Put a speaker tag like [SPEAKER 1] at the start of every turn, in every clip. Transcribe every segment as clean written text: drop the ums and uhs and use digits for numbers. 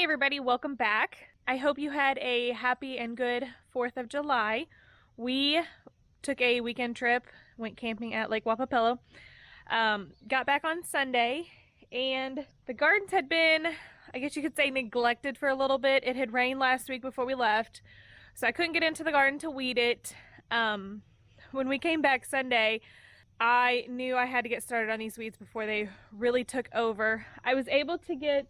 [SPEAKER 1] Hey everybody, welcome back. I hope you had a happy and good 4th of July. We took a weekend trip, went camping at Lake Wappapello, got back on Sunday, and the gardens had been, I guess you could say, neglected for a little bit. It had rained last week before we left, so I couldn't get into the garden to weed it. When we came back Sunday, I knew I had to get started on these weeds before they really took over. I was able to get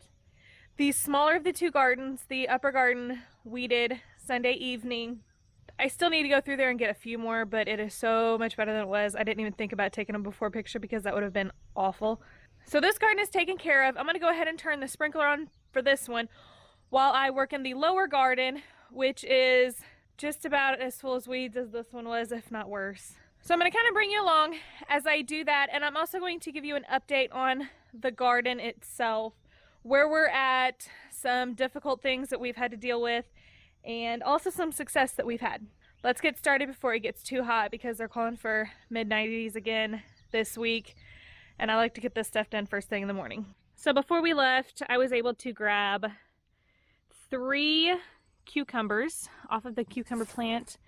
[SPEAKER 1] the smaller of the two gardens, the upper garden, weeded Sunday evening. I still need to go through there and get a few more, but it is so much better than it was. I didn't even think about taking a before picture because that would have been awful. So this garden is taken care of. I'm going to go ahead and turn the sprinkler on for this one while I work in the lower garden, which is just about as full as weeds as this one was, if not worse. So I'm going to kind of bring you along as I do that, and I'm also going to give you an update on the garden itself, where we're at, some difficult things that we've had to deal with, and also some success that we've had. Let's get started before it gets too hot because they're calling for mid-90s again this week, and I like to get this stuff done first thing in the morning. So before we left, I was able to grab 3 cucumbers off of the cucumber plant.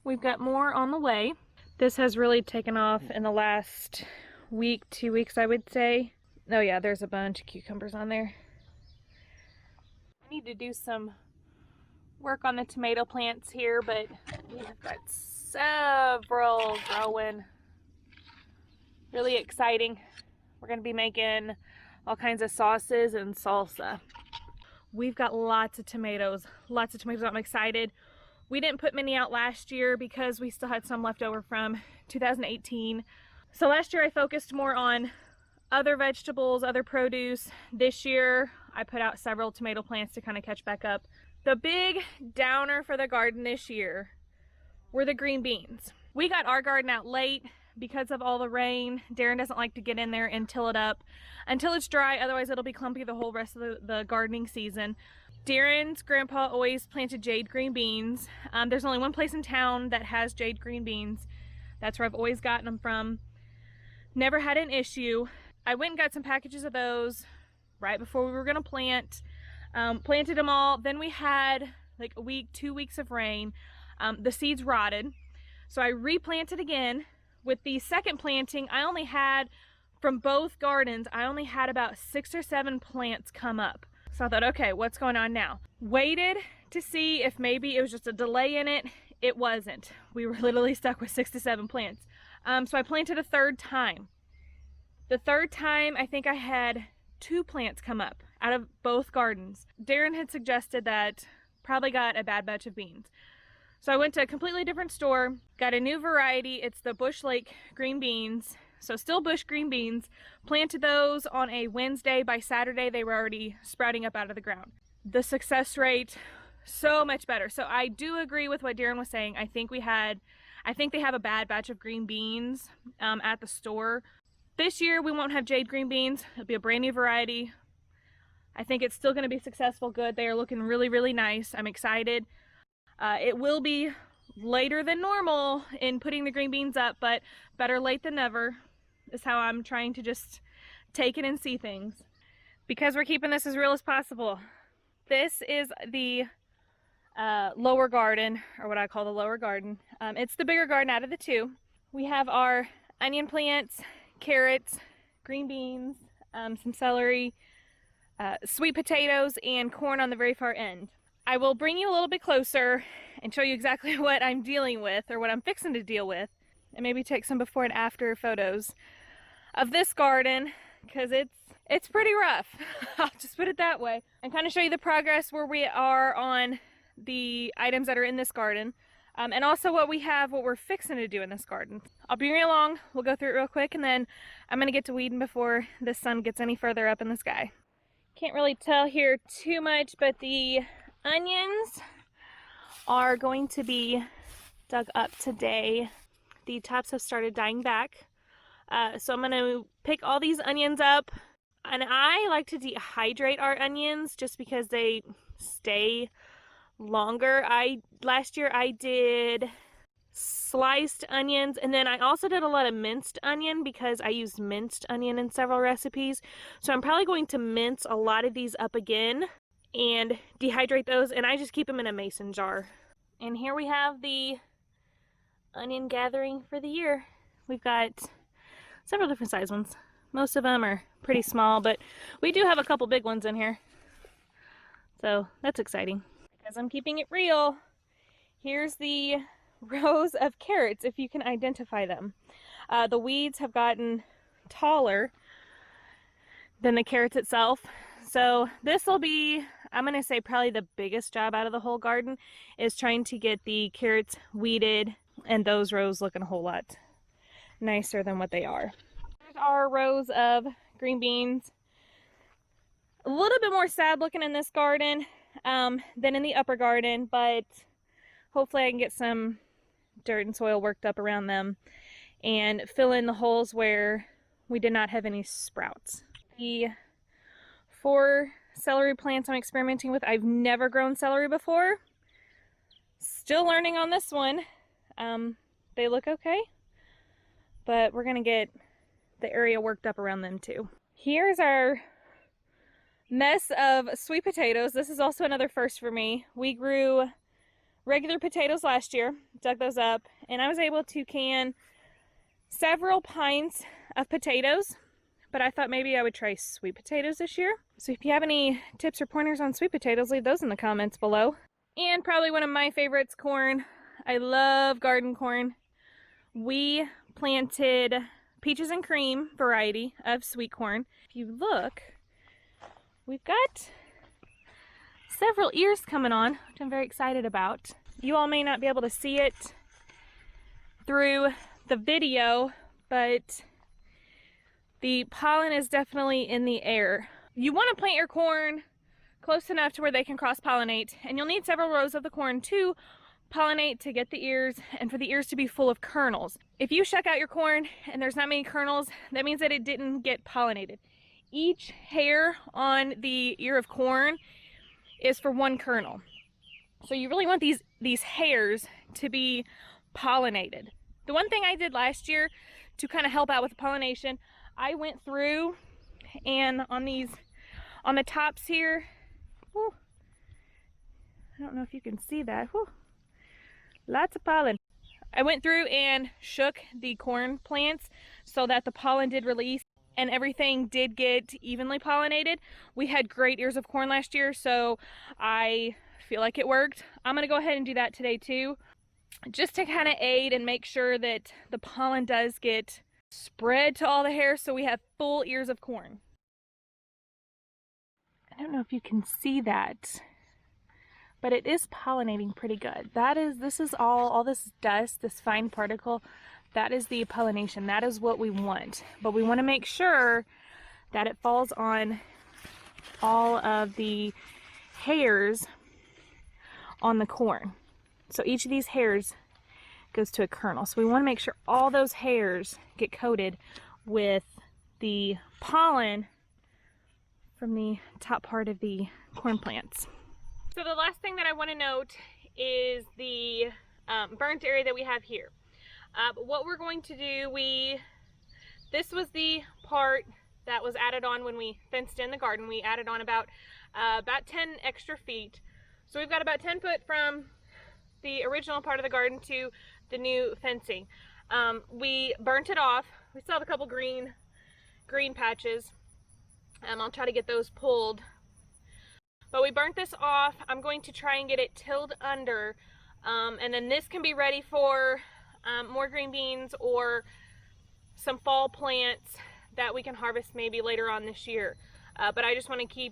[SPEAKER 1] We've got more on the way. This has really taken off in the last week, 2 weeks, I would say. Oh yeah, there's a bunch of cucumbers on there. I need to do some work on the tomato plants here, but we have got several growing. Really exciting. We're going to be making all kinds of sauces and salsa. We've got lots of tomatoes. I'm excited. We didn't put many out last year because we still had some left over from 2018. So last year I focused more on other vegetables, other produce. This year I put out several tomato plants to kind of catch back up. The big downer for the garden this year were the green beans. We got our garden out late because of all the rain. Darren doesn't like to get in there and till it up until it's dry, otherwise it'll be clumpy the whole rest of the gardening season. Darren's grandpa always planted jade green beans. There's only one place in town that has jade green beans. That's where I've always gotten them from. Never had an issue. I went and got some packages of those right before we were gonna plant. Planted them all. Then we had like a week, 2 weeks of rain. The seeds rotted. So I replanted again. With the second planting, I only had, from both gardens, I only had about 6 or 7 plants come up. So I thought, okay, what's going on now? Waited to see if maybe it was just a delay in it. It wasn't. We were literally stuck with 6 to 7 plants. So I planted a third time. The third time, I think I had 2 plants come up out of both gardens. Darren had suggested that probably got a bad batch of beans. So I went to a completely different store, got a new variety. It's the Bush Lake green beans. So still bush green beans. Planted those on a Wednesday. By Saturday, they were already sprouting up out of the ground. The success rate, so much better. So I do agree with what Darren was saying. I think they have a bad batch of green beans at the store. This year, we won't have jade green beans. It'll be a brand new variety. I think it's still going to be successful, good. They are looking really, really nice. I'm excited. It will be later than normal in putting the green beans up, but better late than never is how I'm trying to just take it and see things. Because we're keeping this as real as possible. This is the lower garden, or what I call the lower garden. It's the bigger garden out of the two. We have our onion plants, carrots, green beans, some celery, sweet potatoes, and corn on the very far end. I will bring you a little bit closer and show you exactly what I'm dealing with, or what I'm fixing to deal with, and maybe take some before and after photos of this garden, because it's pretty rough. I'll just put it that way, and kind of show you the progress where we are on the items that are in this garden, and also what we're fixing to do in this garden. I'll bring you along, we'll go through it real quick, and then I'm going to get to weeding before the sun gets any further up in the sky. Can't really tell here too much, but the onions are going to be dug up today. The tops have started dying back. So I'm going to pick all these onions up, and I like to dehydrate our onions just because they stay longer. Last year I did sliced onions, and then I also did a lot of minced onion because I used minced onion in several recipes. So I'm probably going to mince a lot of these up again and dehydrate those, and I just keep them in a mason jar. And here we have the onion gathering for the year. We've got several different size ones. Most of them are pretty small, but we do have a couple big ones in here. So that's exciting. Because I'm keeping it real, here's the rows of carrots, if you can identify them. The weeds have gotten taller than the carrots itself. So this will be, I'm going to say, probably the biggest job out of the whole garden is trying to get the carrots weeded and those rows looking a whole lot nicer than what they are. There's our rows of green beans. A little bit more sad looking in this garden than in the upper garden, but hopefully I can get some dirt and soil worked up around them and fill in the holes where we did not have any sprouts. The 4 celery plants I'm experimenting with, I've never grown celery before. Still learning on this one. They look okay, but we're gonna get the area worked up around them too. Here's our mess of sweet potatoes. This is also another first for me. We grew regular potatoes last year, dug those up, and I was able to can several pints of potatoes, but I thought maybe I would try sweet potatoes this year. So if you have any tips or pointers on sweet potatoes, leave those in the comments below. And probably one of my favorites, corn. I love garden corn. We planted peaches and cream variety of sweet corn. If you look, we've got several ears coming on, which I'm very excited about. You all may not be able to see it through the video, but the pollen is definitely in the air. You want to plant your corn close enough to where they can cross-pollinate, and you'll need several rows of the corn to pollinate to get the ears and for the ears to be full of kernels. If you shuck out your corn and there's not many kernels, that means that it didn't get pollinated. Each hair on the ear of corn is for 1 kernel. So you really want these hairs to be pollinated. The one thing I did last year to kind of help out with the pollination, I went through and on the tops here, whew, I don't know if you can see that, whew, lots of pollen. I went through and shook the corn plants so that the pollen did release and everything did get evenly pollinated. We had great ears of corn last year, so I feel like it worked. I'm gonna go ahead and do that today too, just to kind of aid and make sure that the pollen does get spread to all the hairs so we have full ears of corn. I don't know if you can see that, but it is pollinating pretty good. This is all this dust, this fine particle, that is the pollination. That is what we want. But we want to make sure that it falls on all of the hairs on the corn. So each of these hairs goes to a kernel. So we want to make sure all those hairs get coated with the pollen from the top part of the corn plants. So the last thing that I want to note is the burnt area that we have here. What we're going to do, this was the part that was added on when we fenced in the garden. We added on about 10 extra feet. So we've got about 10 foot from the original part of the garden to the new fencing. We burnt it off. We still have a couple green patches. I'll try to get those pulled. But we burnt this off. I'm going to try and get it tilled under, and then this can be ready for more green beans or some fall plants that we can harvest maybe later on this year. But I just want to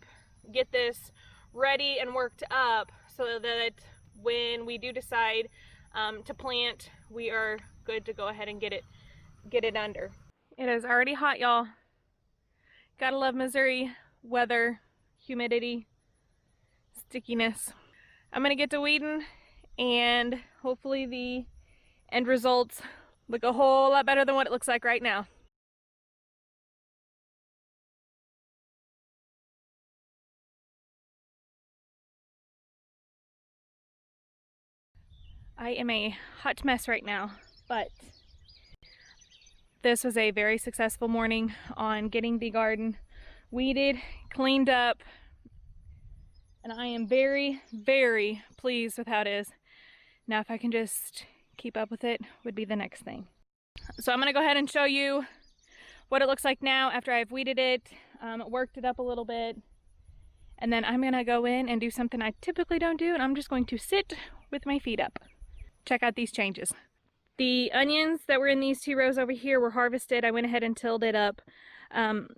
[SPEAKER 1] get this ready and worked up so that when we do decide to plant, we are good to go ahead and get it under. It is already hot, y'all. Gotta love Missouri weather, humidity, stickiness. I'm gonna get to weeding, and hopefully the end results look a whole lot better than what it looks like right now. I am a hot mess right now, but this was a very successful morning on getting the garden weeded, cleaned up, And I am very, very pleased with how it is. Now, if I can just keep up with it, would be the next thing. So I'm gonna go ahead and show you what it looks like now after I've weeded it, worked it up a little bit, and then I'm gonna go in and do something I typically don't do, and I'm just going to sit with my feet up. Check out these changes. The onions that were in these 2 rows over here were harvested. I went ahead and tilled it up.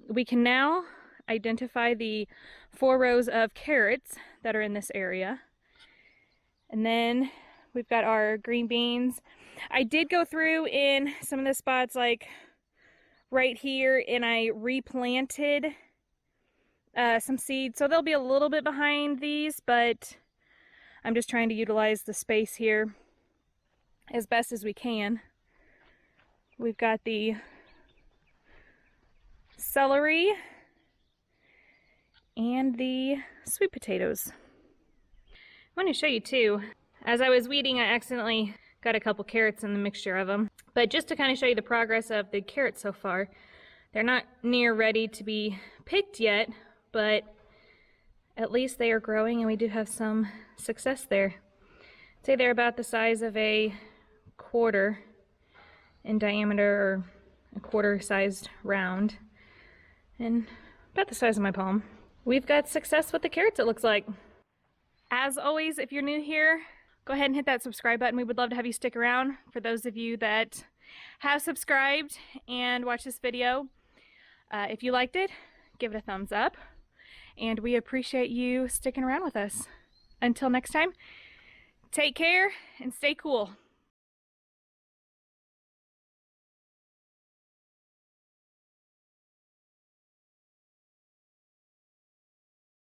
[SPEAKER 1] We can now identify the 4 rows of carrots that are in this area. And then we've got our green beans. I did go through in some of the spots like right here, and I replanted some seeds. So they'll be a little bit behind these, but I'm just trying to utilize the space here as best as we can. We've got the celery and the sweet potatoes. I want to show you too, as I was weeding, I accidentally got a couple carrots in the mixture of them. But just to kind of show you the progress of the carrots so far, they're not near ready to be picked yet, but at least they are growing and we do have some success there. I'd say they're about the size of a quarter in diameter, or a quarter sized round, and about the size of my palm. We've got success with the carrots, it looks like. As always, if you're new here, go ahead and hit that subscribe button. We would love to have you stick around. For those of you that have subscribed and watched this video, if you liked it, give it a thumbs up, and we appreciate you sticking around with us. Until next time, take care and stay cool.